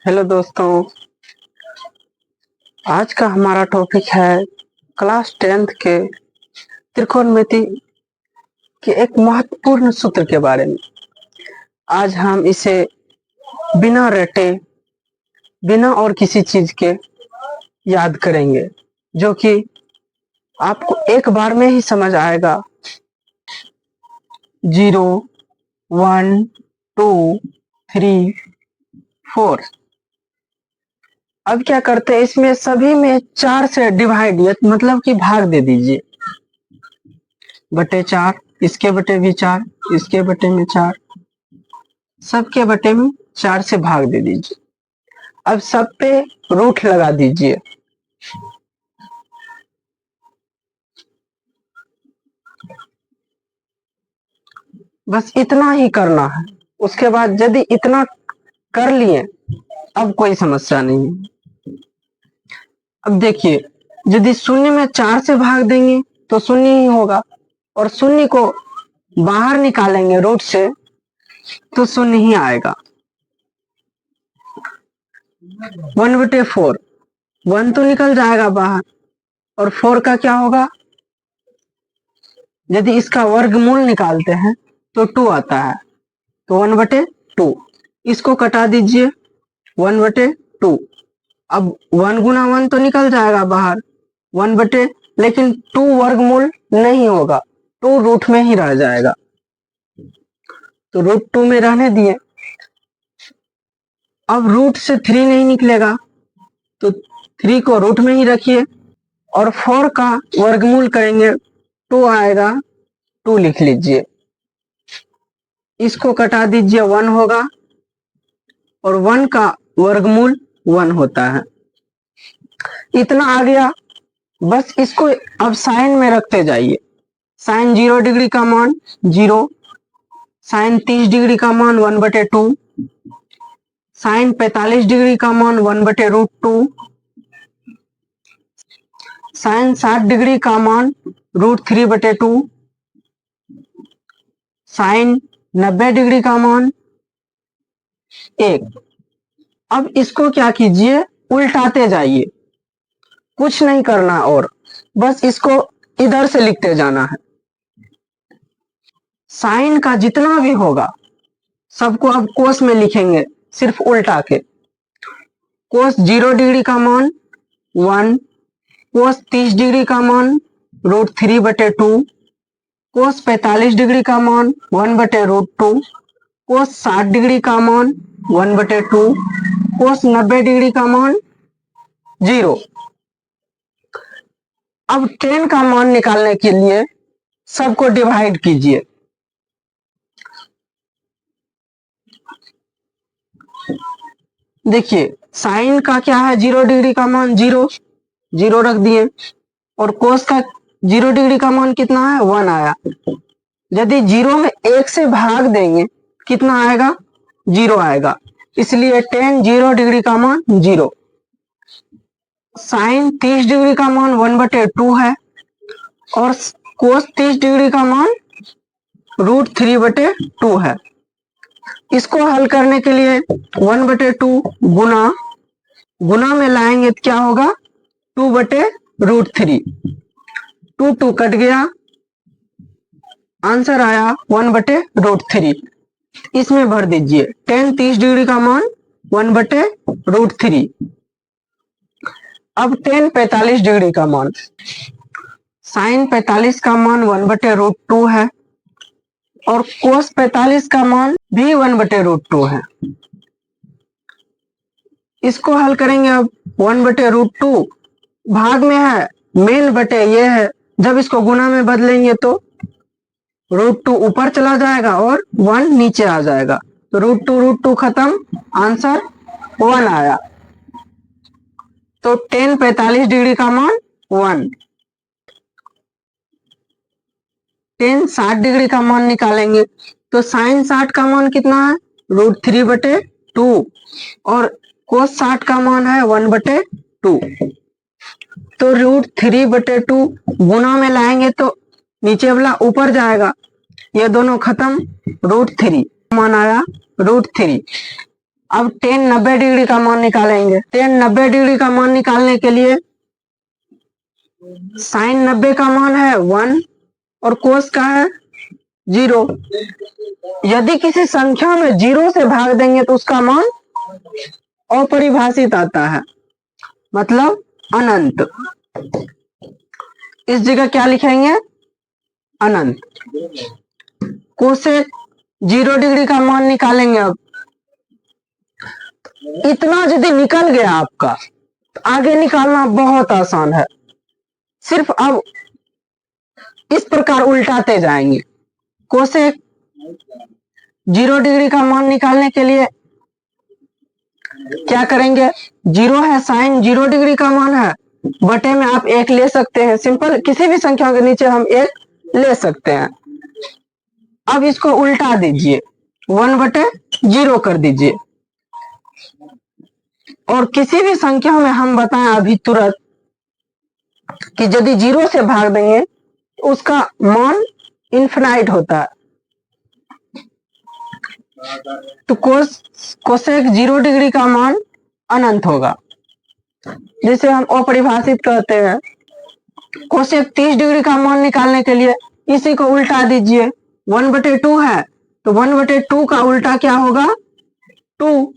Hello दोस्तों, आज का हमारा टॉपिक है क्लास 10th के त्रिकोणमिति के एक महत्वपूर्ण सूत्र के बारे में। आज हम इसे बिना रटे, बिना और किसी चीज के याद करेंगे, जो कि आपको एक बार में ही समझ आएगा। 0, 1, 2, 3, 4। अब क्या करते हैं, इसमें सभी में 4 से डिवाइड मतलब कि भाग दे दीजिए। बटे 4, इसके बटे भी 4, इसके बटे में 4, सबके बटे में 4 से भाग दे दीजिए। अब सब पे रूट लगा दीजिए। बस इतना ही करना है। उसके बाद यदि इतना कर लिए, अब कोई समस्या नहीं है। अब देखिए, यदि शून्य में 4 से भाग देंगे तो शून्य ही होगा, और शून्य को बाहर निकालेंगे रूट से तो शून्य ही आएगा। 1/4, 1 तो निकल जाएगा बाहर, और 4 का क्या होगा? यदि इसका वर्गमूल निकालते हैं तो 2 आता है, तो 1/2। इसको कटा दीजिए, 1/2। अब 1 गुना 1 तो निकल जाएगा बाहर, 1/, लेकिन 2 वर्गमूल नहीं होगा, 2 रूट में ही रह जाएगा, तो √2 में रहने दिए। अब रूट से 3 नहीं निकलेगा, तो 3 को रूट में ही रखिए, और 4 का वर्गमूल करेंगे 2 आएगा, 2 लिख लीजिए। इसको कटा दीजिए, 1 होगा, और 1 का वर्गमूल 1 होता है। इतना आ गया। बस इसको अब साइन में रखते जाइए। साइन 0 डिग्री का मान 0, साइन 30 डिग्री का मान 1/2, साइन 45 डिग्री का मान 1/√2, साइन 60 डिग्री का मान √3/2, साइन 90 डिग्री का मान 1। अब इसको क्या कीजिए, उल्टाते जाइए, कुछ नहीं करना, और बस इसको इधर से लिखते जाना है। साइन का जितना भी होगा सबको अब कोस में लिखेंगे, सिर्फ उल्टा के। कोस 0 डिग्री का मान 1, कोस 30 डिग्री का मान √3/2, कोस 45 डिग्री का मान 1/√2, कोस 60 डिग्री का मान 1/2, कोस 90 डिग्री का मान 0। अब 10 का मान निकालने के लिए सबको डिवाइड कीजिए। देखिए, साइन का क्या है, 0 डिग्री का मान 0, 0 रख दिए, और कोस का 0 डिग्री का मान कितना है, 1 आया। यदि 0 में 1 से भाग देंगे कितना आएगा, 0 आएगा, इसलिए 10 0 डिग्री का मान 0। साइन 30 डिग्री का मान 1/2 है, और कोस 30 डिग्री का मान √3/2 है। इसको हल करने के लिए 1/2 गुना में लाएंगे तो क्या होगा, 2/√3। 2 कट गया, आंसर आया 1/√3। इसमें भर दीजिए। 10 30 डिग्री का मान 1/√3। अब 10 45 डिग्री का मान, साइन 45 का मान 1/√2 है, और कोस 45 का मान भी 1/√2 है। इसको हल करेंगे। अब 1/√2 भाग में है, मेन बटे ये है, जब इसको गुना में बदलेंगे तो √2 ऊपर चला जाएगा और 1 नीचे आ जाएगा, तो √2 खत्म, आंसर 1 आया। तो 10 45 डिग्री का मान 1। 10 60 डिग्री का मान निकालेंगे तो साइन 60 का मान कितना है, √3/2, और कोस 60 का मान है 1/2। तो √3/2 गुना में लाएंगे तो नीचे वाला ऊपर जाएगा, ये दोनों खत्म, √3 मान आया √3। अब टेन 90 डिग्री का मान निकालेंगे। टेन 90 डिग्री का मान निकालने के लिए साइन 90 का मान है 1 और कोस का है 0। यदि किसी संख्या में 0 से भाग देंगे तो उसका मान अपरिभाषित आता है, मतलब अनंत। इस जगह क्या लिखेंगे? अनंत। कोसेक 0 डिग्री का मान निकालेंगे। अब इतना यदि निकल गया आपका तो आगे निकालना बहुत आसान है। सिर्फ अब इस प्रकार उल्टाते जाएंगे। कोसेक 0 डिग्री का मान निकालने के लिए क्या करेंगे? 0 है, साइन 0 डिग्री का मान है, बटे में आप 1 ले सकते हैं। सिंपल, किसी भी संख्या के नीचे हम 1 ले सकते हैं। अब इसको उल्टा दीजिए, 1/0 कर दीजिए। और किसी भी संख्या में हम बताएं अभी तुरंत कि यदि 0 से भाग देंगे तो उसका मान इन्फिनाइट होता है। तो कोसेक 0 डिग्री का मान अनंत होगा, जिसे हम अपरिभाषित कहते हैं। कोसेक 30 डिग्री का मान निकालने के लिए इसी को उल्टा दीजिए। 1/2 है तो 1/2 का उल्टा क्या होगा? 2।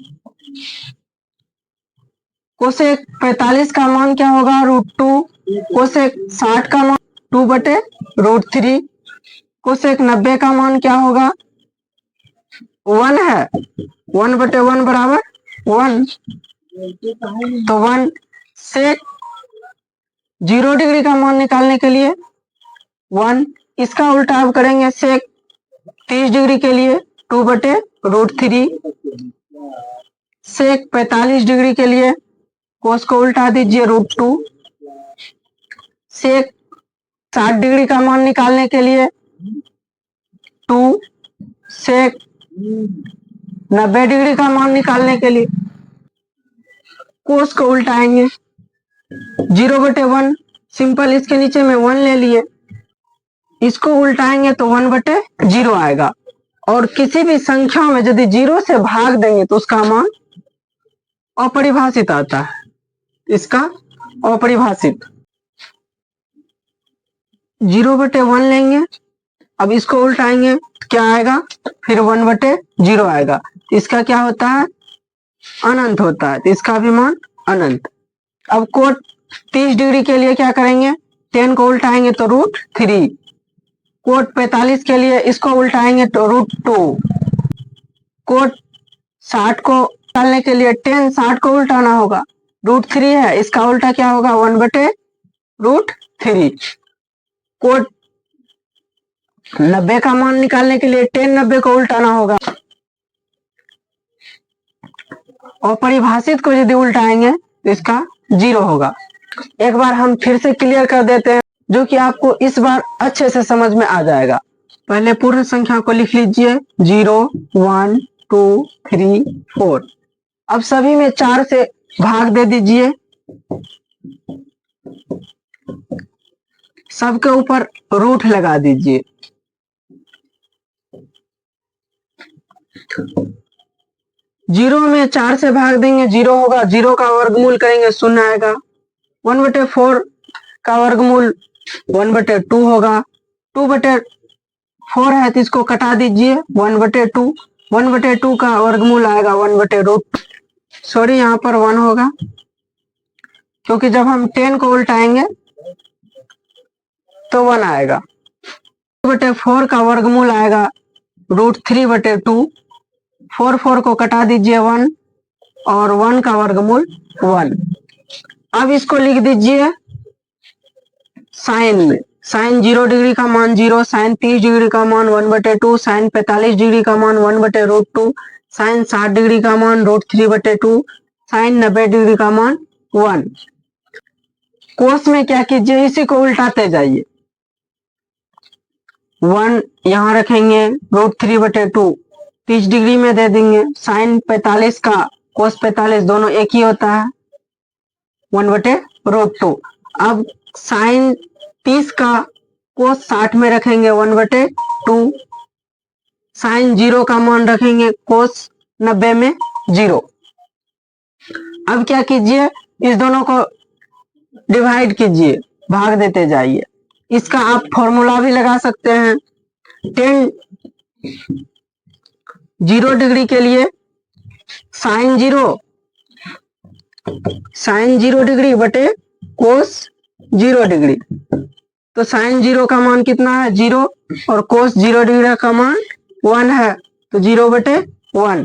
कोसेक 45 का मान क्या होगा? √2। कोसेक 60 का मान 2/√3। कोसेक 90 का मान क्या होगा? 1 है, 1/1 बराबर 1। तो 1 सेक 0 डिग्री का मान निकालने के लिए 1, इसका उल्टा अब करेंगे सेक 30 डिग्री के लिए 2/√3। सेक 45 डिग्री के लिए कोस को उल्टा दीजिए √2। सेक 60 डिग्री का मान निकालने के लिए 2। सेक 90 डिग्री का मान निकालने के लिए कोस को उल्टाएंगे 0/1। सिंपल, इसके नीचे में 1 ले लिए, इसको उल्टाएंगे तो 1/0 आएगा। और किसी भी संख्या में यदि 0 से भाग देंगे तो उसका मान अपरिभाषित आता है। इसका अपरिभाषित 0/1 लेंगे। अब इसको उल्टाएंगे, क्या आएगा? फिर 1/0 आएगा। इसका क्या होता है? अनंत होता है। इसका भी मान अनंत। अब कोट 30 डिग्री के लिए क्या करेंगे? 10 को उल्टाएंगे तो √3। कोट 45 के लिए इसको उल्टाएंगे तो √2। कोट 60 को निकालने के लिए 10 60 को उल्टाना होगा, √3 है, इसका उल्टा क्या होगा? 1/√3। कोट 90 का मान निकालने के लिए 10 90 को उल्टाना होगा। और परिभाषित को यदि उल्टाएंगे तो इसका 0 होगा। एक बार हम फिर से क्लियर कर देते हैं, जो कि आपको इस बार अच्छे से समझ में आ जाएगा। पहले पूर्ण संख्या को लिख लीजिए 0 1 2 3 4। अब सभी में 4 से भाग दे दीजिए। सबके ऊपर रूट लगा दीजिए। जीरो में 4 से भाग देंगे 0 होगा, 0 का वर्गमूल करेंगे 0 आएगा। 1/4 का वर्गमूल 1/2 होगा। 2/4 है तो इसको कटा दीजिए 1/2। 1/2 का वर्गमूल आएगा 1/√। सॉरी, यहाँ पर 1 होगा, क्योंकि जब हम 10 को उल्टाएंगे तो 1 आएगा। 2/4 का वर्गमूल आएगा √3/2। 4 को कटा दीजिए 1 और 1 का वर्गमूल 1। अब इसको लिख दीजिए साइन में। साइन 0 डिग्री का मान 0, साइन 30 डिग्री का मान 1/2, साइन 45 डिग्री का मान 1/√2, साइन 60 डिग्री का मान √3/2, साइन 90 डिग्री का मान 1। कोस में क्या कीजिए? इसी को उल्टाते जाइए। 1 यहाँ रखेंगे, √3/2 30 डिग्री में दे देंगे। साइन 45 का कोस 45 दोनों एक ही होता है, 1/√2। अब साइन 30 का कोस 60 में रखेंगे 1/2। साइन 0 का मान रखेंगे कोस 90 में 0। अब क्या कीजिए, इस दोनों को डिवाइड कीजिए, भाग देते जाइए। इसका आप फॉर्मूला भी लगा सकते हैं। 10 0 डिग्री के लिए साइन 0 डिग्री बटे कोस 0 डिग्री। तो साइन 0 का मान कितना है, 0, और कोस 0 डिग्री का मान 1 है, तो 0 बटे 1।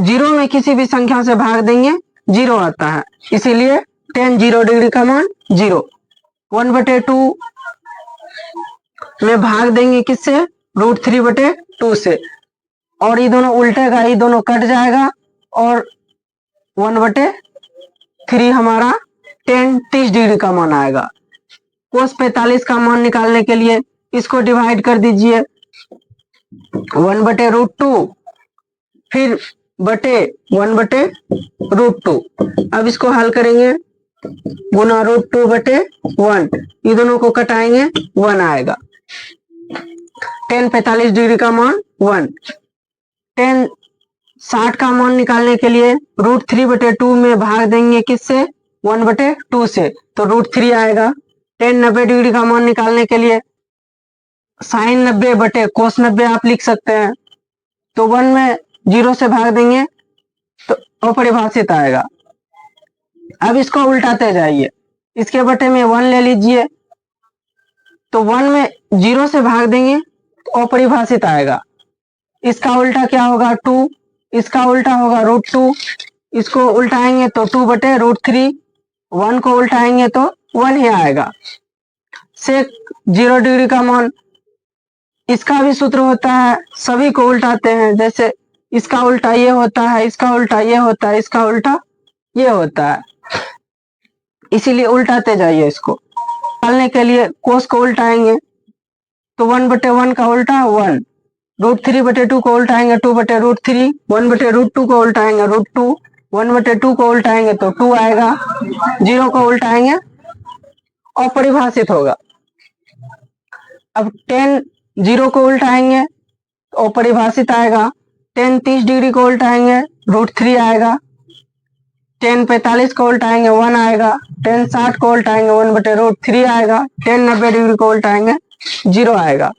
0 में किसी भी संख्या से भाग देंगे 0 आता है, इसीलिए tan 0 डिग्री का मान 0। 1 बटे 2 में भाग देंगे किससे, √3 बटे 2 से, और ये दोनों उल्टेगा, ये दोनों कट जाएगा, और 1 बटे 3 हमारा tan 30 डिग्री का मान आएगा। कोस 45 का मान निकालने के लिए इसको डिवाइड कर दीजिए, 1 बटे √2 फिर बटे 1 बटे √2। अब इसको हल करेंगे, गुना √2 बटे 1, ये दोनों को कटाएंगे, 1 आएगा। tan 45 डिग्री का मान 1। tan 60 का मान निकालने के लिए √3 बटे 2 में भाग देंगे किससे, 1 बटे 2 से, तो √3 आएगा। tan 90 डिग्री का मान निकालने के लिए साइन 90 बटे कोस 90 आप लिख सकते हैं, तो 1 में 0 से भाग देंगे तो अपरिभाषित आएगा। अब इसको उल्टाते जाइए, इसके बटे में 1 ले लीजिए, तो 1 में 0 से भाग देंगे तो अपरिभाषित आएगा। इसका उल्टा क्या होगा, 2, इसका उल्टा होगा √2, इसको उल्टाएंगे तो 2 बटे √3, 1 को उल्टाएंगे तो 1 ही आएगा। सेक 0 डिग्री का मान, इसका भी सूत्र होता है, सभी को उल्टाते हैं, जैसे इसका उल्टा ये होता है, इसका उल्टा ये होता है, इसका उल्टा ये होता है, इसीलिए उल्टाते जाइए। इसको निकालने के लिए कोस को उल्टाएंगे तो 1 बटे 1 का उल्टा 1, √3 बटे 2 को उल्टाएंगे 2 बटे √3, 1 बटे √2 को उल्टाएंगे √2, 1 बटे 2 को उल्टाएंगे तो 2 आएगा, 0 को उल्टाएंगे अपरिभाषित होगा। अब tan 0 को उल्टाएंगे तो अपरिभाषित आएगा, tan 30 डिग्री को उल्टाएंगे √3 आएगा, tan 45 को उल्टाएंगे 1 आएगा, tan 60 को उल्टाएंगे 1 बटे √3 आएगा, tan 90 डिग्री को उल्टाएंगे 0 आएगा।